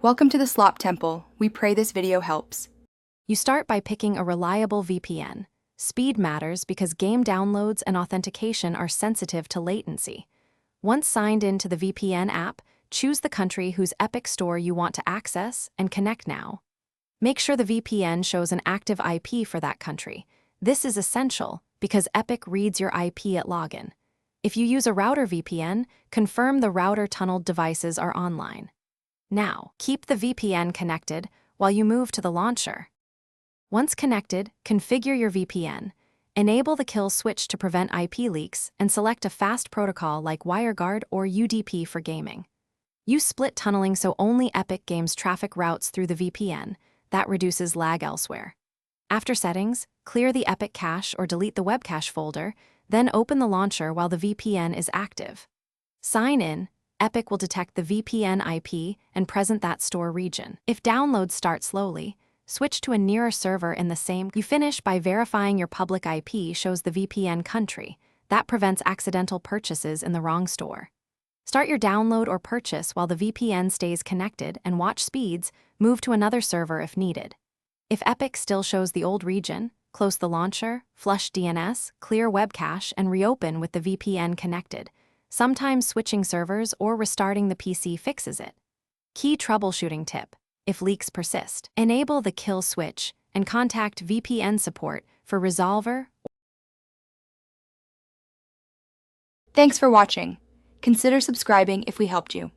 Welcome to the Slop Temple. We pray this video helps. You start by picking a reliable VPN. Speed matters because game downloads and authentication are sensitive to latency. Once signed into the VPN app, choose the country whose Epic store you want to access and connect now. Make sure the VPN shows an active IP for that country. This is essential because Epic reads your IP at login. If you use a router VPN, confirm the router-tunneled devices are online. Now, keep the VPN connected while you move to the launcher. Once connected, configure your VPN. Enable the kill switch to prevent IP leaks and select a fast protocol like WireGuard or UDP for gaming. Use split tunneling so only Epic Games traffic routes through the VPN. That reduces lag elsewhere. After settings, clear the Epic cache or delete the web cache folder, then open the launcher while the VPN is active. Sign in. Epic will detect the VPN IP and present that store region. If downloads start slowly, switch to a nearer server in the same. You finish by verifying your public IP shows the VPN country. That prevents accidental purchases in the wrong store. Start your download or purchase while the VPN stays connected and watch speeds, move to another server if needed. If Epic still shows the old region, close the launcher, flush DNS, clear web cache, and reopen with the VPN connected. Sometimes switching servers or restarting the PC fixes it. Key troubleshooting tip: if leaks persist, enable the kill switch and contact VPN support for resolver. Thanks for watching. Consider subscribing if we helped you.